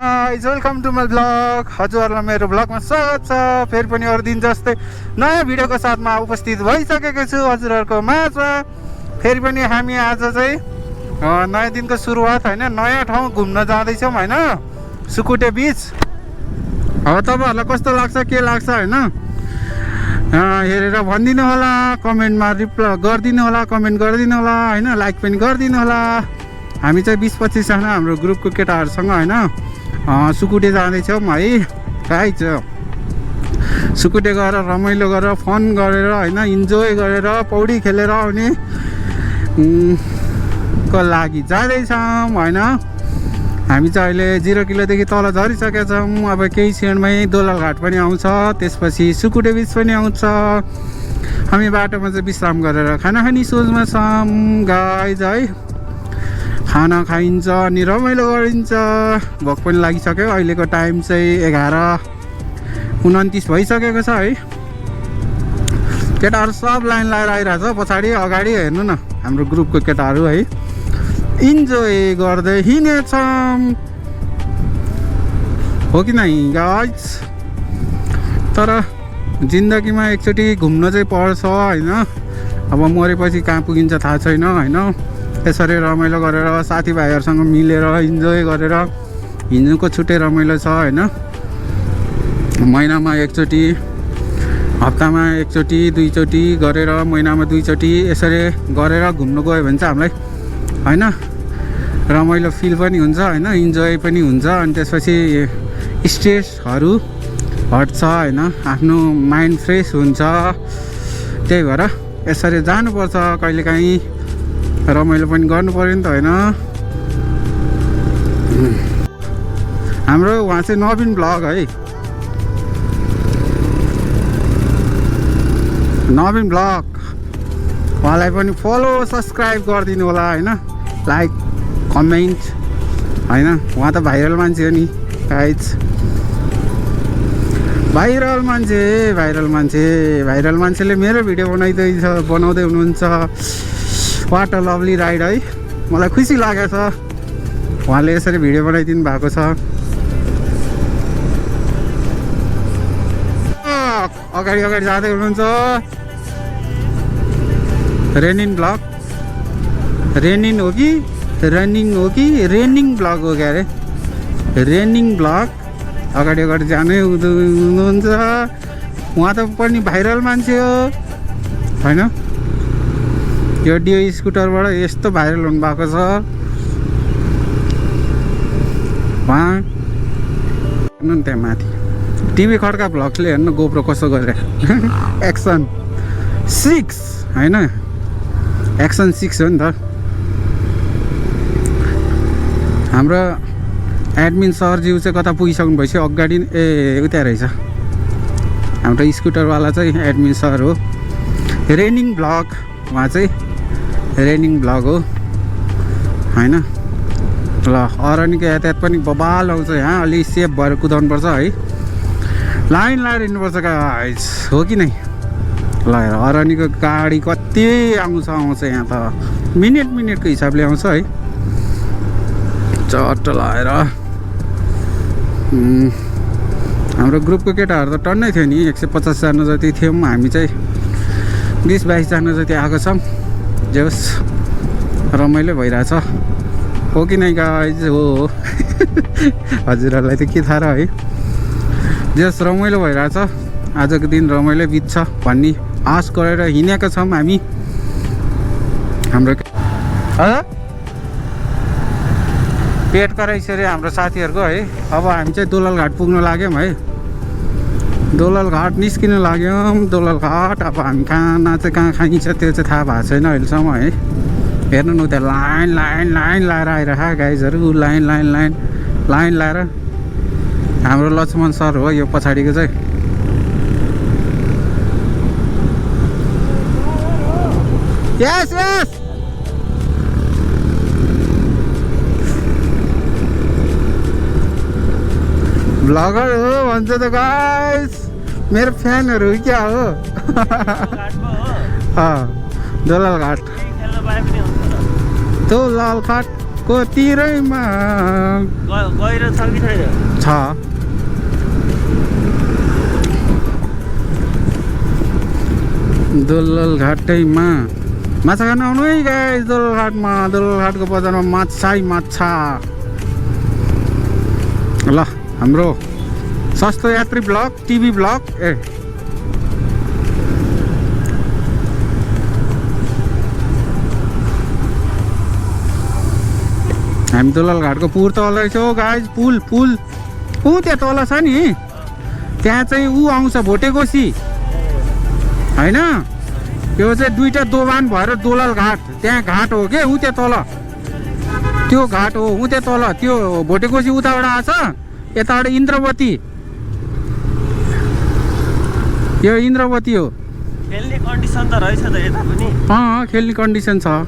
Guys welcome to my blog. हजुरहरूलाई मेरो ब्लगमा स्वागत छ। फेरि पनि अरू दिन जस्तै नयाँ भिडियोको साथमा उपस्थित भइसकेको छु हजुरहरूको माझमा। फेरि पनि हामी आज चाहिँ नयाँ दिनको सुरुवात होइन, नयाँ ठाउँ घुम्न जाँदैछौँ होइन, सुकुटे बिच। तपाईँहरूलाई कस्तो लाग्छ के लाग्छ होइन हेरेर भनिदिनु होला, कमेन्टमा रिप्लाई गरिदिनु होला, कमेन्ट गरिदिनु होला होइन, लाइक पनि गरिदिनु होला। हामी चाहिँ 20-25 जना हाम्रो ग्रुपको केटाहरूसँग होइन सुकुटे जाँदैछौँ है गाइज। सुकुटे गएर रमाइलो गरेर फन गरेर होइन, इन्जोय गरेर पौडी खेलेर आउने को लागि जाँदैछौँ होइन। हामी चाहिँ अहिले 0 किलोदेखि तल झरिसकेका छौँ। अब केही क्षणमै दोलल घाट पनि आउँछ, त्यसपछि सुकुटे बिच पनि आउँछ। हामी बाटोमा चाहिँ विश्राम गरेर खाना खाने सोचमा छौँ गाइज है। खाना खाइन्छ अनि रमाइलो गरिन्छ। भोक पनि लागिसक्यो। अहिलेको टाइम चाहिँ 11:29 भइसकेको छ है। केटाहरू सब लाइन लगाएर आइरहेछ पछाडि अगाडि हेर्नु न, हाम्रो ग्रुपको केटाहरू है इन्जोय गर्दै हिँडेछौँ हो कि नै गाइज। तर जिन्दगीमा एकचोटि घुम्न चाहिँ पर्छ होइन। अब मरेपछि कहाँ पुगिन्छ थाहा छैन होइन। यसरी रमाइलो गरेर साथीभाइहरूसँग मिलेर इन्जोय गरेर हिँड्नुको छुट्टै रमाइलो छ होइन। महिनामा एकचोटि, हप्तामा एकचोटि, 2 चोटि गरेर, महिनामा 2 चोटि यसरी गरेर घुम्नु गयो भने चाहिँ हामीलाई होइन रमाइलो फिल पनि हुन्छ होइन, इन्जोय पनि हुन्छ। अनि त्यसपछि स्ट्रेसहरू हट्छ होइन, आफ्नो माइन्ड फ्रेस हुन्छ। त्यही भएर यसरी जानुपर्छ, कहिलेकाहीँ रमाइलो पनि गर्नु पऱ्यो नि त होइन। हाम्रो उहाँ चाहिँ नवीन ब्लग है, नवीन ब्लग। उहाँलाई पनि फलो सब्सक्राइब गरिदिनु होला होइन, लाइक कमेन्ट होइन। उहाँ त भाइरल मान्छे हो नि गाइज, भाइरल मान्छेले मेरो भिडियो बनाउँदै हुनुहुन्छ। वाट अ लभली राइड है, मलाई खुसी लागेको छ उहाँले यसरी भिडियो बनाइदिनु भएको छ। अगाडि जाँदै हुनुहुन्छ रेनिङ ब्लग, रेनिङ हो कि रेनिङ ब्लग हो क्या अरे, रेनिङ ब्लग। अगाडि जाँदै हुनुहुन्छ। उहाँ त पनि भाइरल मान्छे हो होइन। यो डियो स्कुटरबाट यस्तो भाइरल हुनुभएको छ उहाँ। हेर्नु नि त्यहाँ माथि टिभी खड्का भ्लग्सले हेर्नु गोप्रो कसो गरेर एक्सन 6 होइन, एक्सन 6 हो नि त। हाम्रो एडमिन सरज्यू चाहिँ कता पुगिसक्नु भएछ, अगाडि उता रहेछ। हाम्रो स्कुटरवाला चाहिँ एडमिन सर हो। रेनिङ ब्लग उहाँ चाहिँ रेनिङ ब्लग हो होइन। ल अरनीको यातायात पनि बबाल आउँछ यहाँ, अलि सेफ भएर कुदाउनुपर्छ है, लाइन लगाएर हिँड्नुपर्छ गाइस हो कि नै। ल अरनीको गाडी कति आउँछ यहाँ त, मिनेटको हिसाबले आउँछ है, चट्ट लगाएर। हाम्रो ग्रुपको केटाहरू त टन्नै थियो नि, 150 जना जति थियौँ। हामी चाहिँ 20-22 जना जति आएको छौँ। जे होस् रमाइलो भइरहेछ हो कि नै गाइज हो। हजुरहरूलाई त के थाहा र है। जे होस् रमाइलो भइरहेछ, आजको दिन रमाइलो बित्छ भन्ने आश गरेर हिँडेका छौँ हामी। हाम्रो पेट कराइसक्यो हाम्रो साथीहरूको है। अब हामी चाहिँ दोलल घाट पुग्न लाग्यौँ है, दोलल घाट निस्किन लाग्यौँ। दोलल घाट अब हामी खाना चाहिँ कहाँ खाइन्छ त्यो चाहिँ थाहा भएको छैन अहिलेसम्म है। हेर्नु न त्यहाँ लाइन लाएर आइरह गाइजहरू, लाइन लाएर। हाम्रो लक्ष्मण सर हो यो पछाडिको चाहिँ। यस ब्लगर हो भन्छ त गाइस, मेरो फ्यानहरू क्या हो। दोलल घाट तिरैमा गहिरो छ कि छैन? छ। दोलल घाटैमा माछा खान आउनु है गाइस। दोलघाटमा, दोलघाटको बजारमा माछै माछा। ल हाम्रो सस्तो यात्री ब्लग, टिभी ब्लग। हामी दोलल घाटको पुल तल रहेछौँ गाइज। पुल पुल ऊ त्यहाँ तल छ नि, त्यहाँ चाहिँ ऊ आउँछ भोटेकोसी होइन। त्यो चाहिँ दुईवटा दोभान भएर दोलल घाट, त्यहाँ घाट हो के ऊ त्यहाँ तल, त्यो घाट हो ऊ त्यहाँ तल। त्यो भोटेकोसी उताबाट आछ, यताबाट इन्द्रवती, यो इन्द्रवती हो। खेल्ने कन्डिसन त रहेछ त यता पनि? खेल्ने कन्डिसन छ।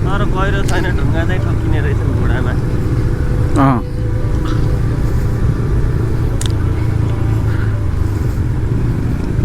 तर गहिरो छैन, ढुङ्गा चाहिँ ठोकिने रहेछ घोडामा।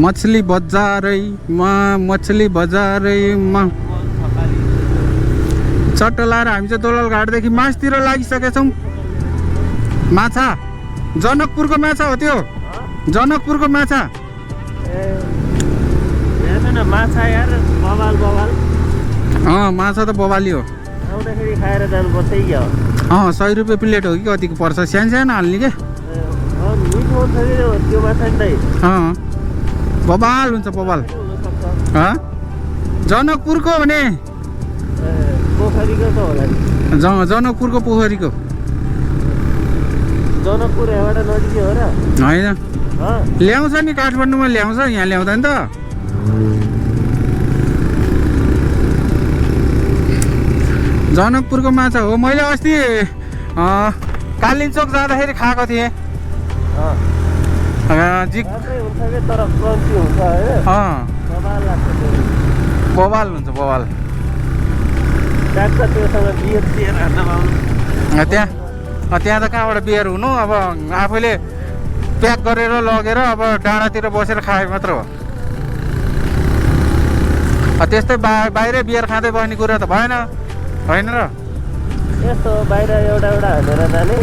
मछली बजारैमा, मछली बजारैमा चट्ट लाएर हामी चाहिँ दोलल घाटदेखि मासतिर लागिसकेछौँ। माछा जनकपुरको माछा हो त्यो, जनकपुरको माछा। माछा यार बवाल बवाल। माछा त बवाली हो। आउँदाखेरि खाएर जानुपर्छ कि? 100 रुपियाँ प्लेट हो कि कतिको पर्छ, सानो सानो हाल्ने के। मिठो हुन्छ कि त्यो माछा नि? बवाल हुन्छ बवाल। जनकपुरको भने पोखरीको त होला नि? जनकपुरको पोखरीको। जनकपुर यहाँबाट नजिकै हो र? होइन, ल्याउँछ नि काठमाडौँमा ल्याउँछ, यहाँ ल्याउँदैन त। जनकपुरको माछा हो। मैले अस्ति कालिम्पोङ जाँदाखेरि खाएको थिएँ। बवाल हुन्छ बवाल। त्यहाँ त कहाँबाट बियर हुनु, अब आफैले प्याक गरेर लगेर अब डाँडातिर बसेर खाए मात्र हो। त्यस्तै बाहिरै बियर खाँदै बस्ने कुरा त भएन, होइन र? यस्तो बाहिर एउटा हालेर जाने,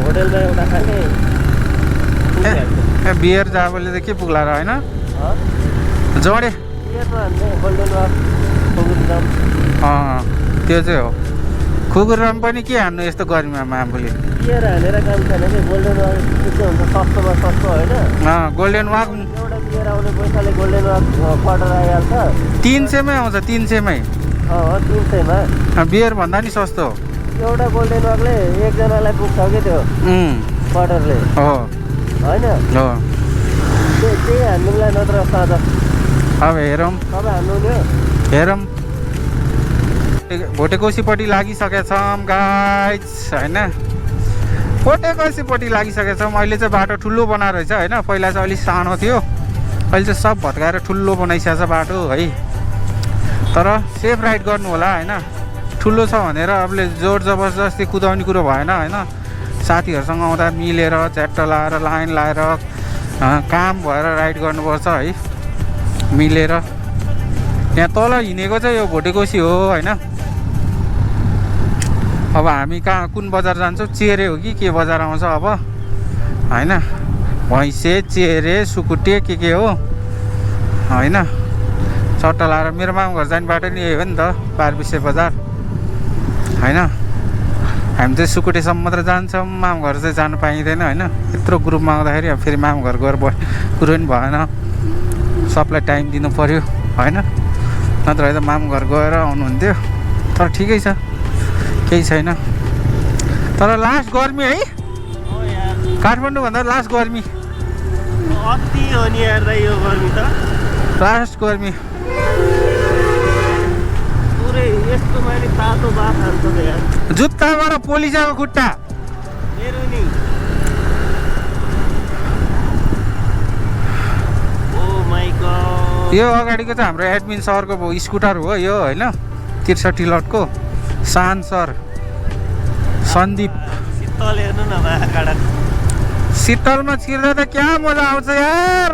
होटेलमा एउटा खाने। बियर जाबले त के पुग्ला र, होइन? जोडे त्यो चाहिँ हो। खुकुरम पनि के हान्नु यस्तो गर्मीमा आफूले? बियर हालेर काम छैन कि। गोल्डन वाक हुन्छ सस्तोमा सस्तो होइन? गोल्डन वाक एउटा बियर आउने पैसाले गोल्डन वाक क्वार्टर आइहाल्छ। 300मै आउँछ, 300मै। 300मा बियर भन्दा नि सस्तो हो। एउटा गोल्डन वाकले एकजनालाई पुग्छ कि त्यो क्वार्टरले, होइन? त्यही हान्नुलाई नत्र साँझ। अब हेरौँ, तपाईँ हान्नु नि? हेरौँ। भोटेकोसीपट्टि लागिसकेछौँ गाइज, होइन? भोटेकोसीपट्टि लागिसकेछौँ। अहिले चाहिँ बाटो ठुलो बनाएर रहेछ, होइन? पहिला चाहिँ अलिक सानो थियो, अहिले चाहिँ सब भत्काएर ठुलो बनाइसकेछ बाटो है। तर सेफ राइड गर्नु होला, होइन? ठुलो छ भनेर अबले जोर जबरजस्ती कुदाउने कुरो भएन, होइन? साथीहरूसँग आउँदा मिलेर च्याट्ट लाएर लाइन लाएर काम भएर राइड गर्नुपर्छ है, मिलेर। यहाँ तल हिँडेको चाहिँ यो भोटेकोसी हो, होइन? अब हामी कहाँ कुन बजार जान्छौँ? चेरे हो कि के बजार आउँछ अब, होइन? भैँसे, चेरे, सुकुटे के हो, होइन? चट्टा लाएर मेरो मामा घर जाने बाटो नि यही हो नि त, बारबिसे बजार, होइन? हामी चाहिँ सुकुटेसम्म मात्र जान्छौँ, मामा घर चाहिँ जानु पाइँदैन, होइन? यत्रो ग्रुपमा आउँदाखेरि अब फेरि मामा घर गएर कुरो पनि भएन, सबलाई टाइम दिनु पऱ्यो, होइन? नत्र त मामा घर गएर आउनुहुन्थ्यो। तर ठिकै छ, केही छैन। तर लास्ट गर्मी है, काठमाडौँ भन्दा लास्ट गर्मी। अति हो नि यार यो गर्मी त, लास्ट गर्मी। पुरै यस्तो माने तातो बाफ हान्छ त यार। जुत्ताबाट पोलिसको खुट्टा मेरो नि। ओ माइ गॉड। यो अगाडिको चाहिँ हाम्रो एडमिन सरको स्कुटर हो यो, होइन? 63 लटको सान सर सन्दीप। शीतल हेर्नु न महाकाडा। शीतलमा छिर्दा त क्या मजा आउँछ यार।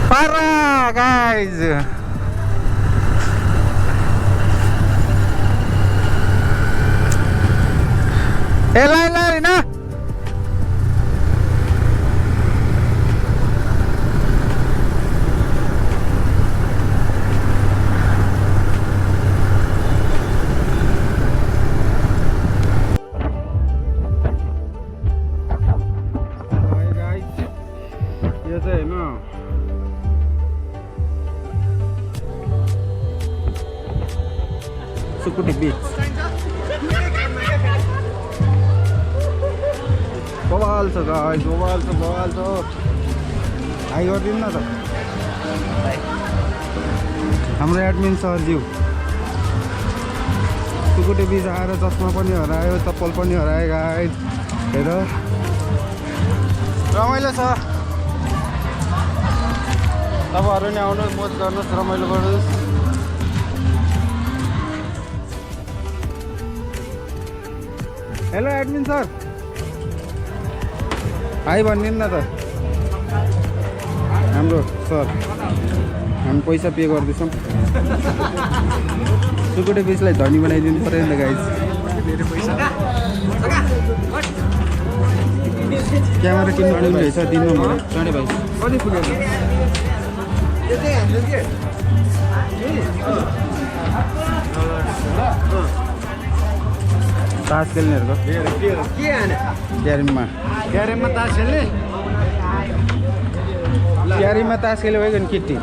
पारा गाइज ए लाइन ल होइन यो चाहिँ होइन सुकुटी बिच बवाल छ गाइस बवाल छ हाई गरिदिनु न त हाम्रो एडमिन सरज्यू सुकुटी बिच आएर चस्मा पनि हरायो चप्पल पनि हरायो गाइस हेर रमाइलो छ तपाईँहरू नि आउनुहोस् मोज गर्नुहोस् रमाइलो गर्नुहोस् हेलो एडमिन सर हाई भनिदिनु न त हाम्रो सर हामी पैसा पे गर्दैछौँ सुकुटे बिचलाई धनी बनाइदिनु पऱ्यो नि त गाइस क्यामेरा किन्नु पर्ने रहेछ दिनमा मलाई चढे भाइ कति पुग्यो तास खेल्नेहरूको क्यारममा तास खेल्ने क्यारममा तास खेल्यो भयो नि किट्टी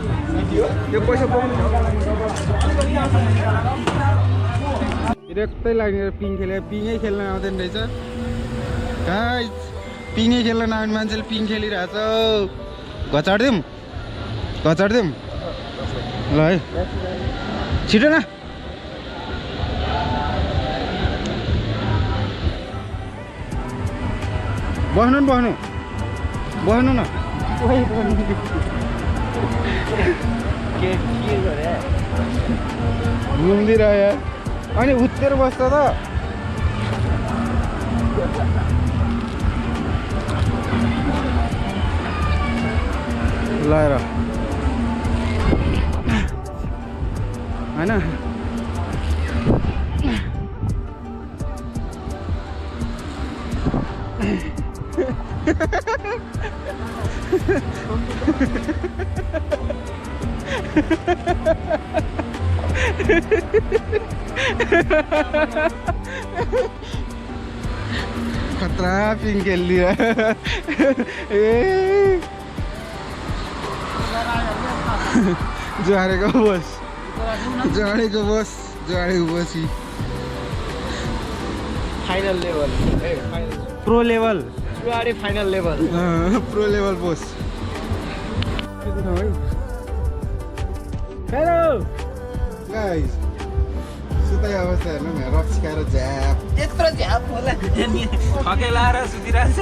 डिरेक्टै लाग्ने पिङ खेल्यो पिङै खेल्न आउँदैन रहेछ गाइस पिङै खेल्न नआउने मान्छेले पिङ खेलिरहेछ घचाडिदिउँ ल है छिटो न बस्नु न घुम्दिरह्यो अनि उत्तेर बस्छ त ल होइन खतरा पिङ खेलिदियो ए जाडेको बस final level pro level final level pro level boss hello guys सुताइ अवस्था हेर्नु न रक्स खाएर झ्याप यत्रो झ्याप होला ठकेलाएर सुतिरहेछ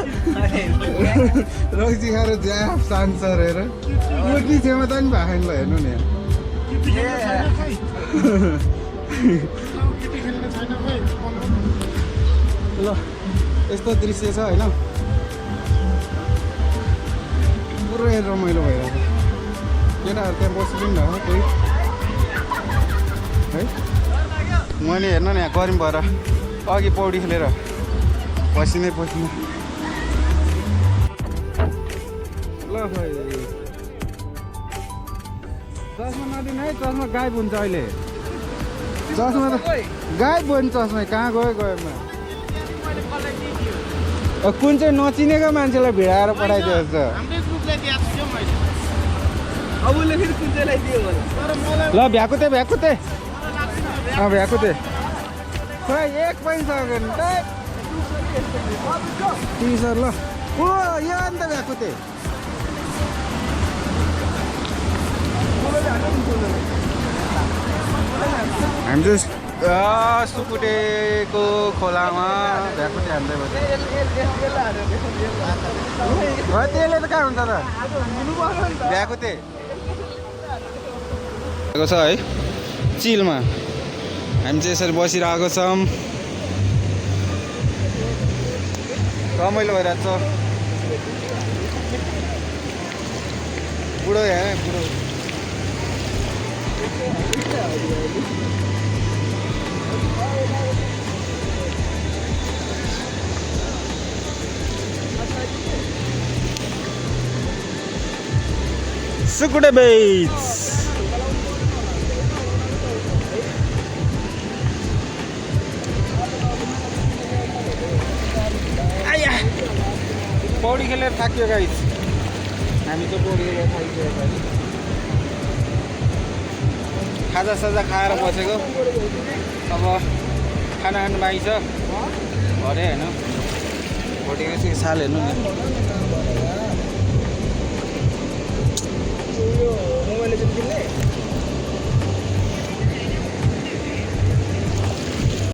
रक्सी खाएर झ्याप शान्त हेर उठ्ने क्षमता नि भएको ल हेर्नु नि ल यस्तो दृश्य छ होइन पुरै रमाइलो भइरहेको केटाहरू त्यहाँ बसिदिनु न कोही है मैले हेर्नु न यहाँ गरिम भएर अघि पौडी खेलेर पसिनै ल खै चस्मा नदिनु है चस्मा गायब हुन्छ अहिले चस्मा त गायब भयो नि चस्मा कहाँ गयोमा कुन चाहिँ नचिनेको मान्छेलाई भिडाएर पठाइदियो जस्तो ल भ्याकुते भ्याकुते खोइ एक पनि सकेन सर ल ओ यो अन्त भ्याकुते हामी चाहिँ सुकुटेको खोलामा भ्याकुते हान्दै त्यसले त कहाँ हुन्छ त भ्याकुते छ है चिलमा हामी चाहिँ यसरी बसिरहेको छौँ रमाइलो भइरहेको छ बुढो यहाँ बुढो सुकुटे बीच आया पौडी खेलेर थाक्यो गाइस हामी त पौडी खेलेर थाकिसकेको अहिले खाजा साजा खाएर बसेको अब खाना खानु बाँकी छ भरे होइन भोटिको साल हेर्नु नि मोबाइल किन्ने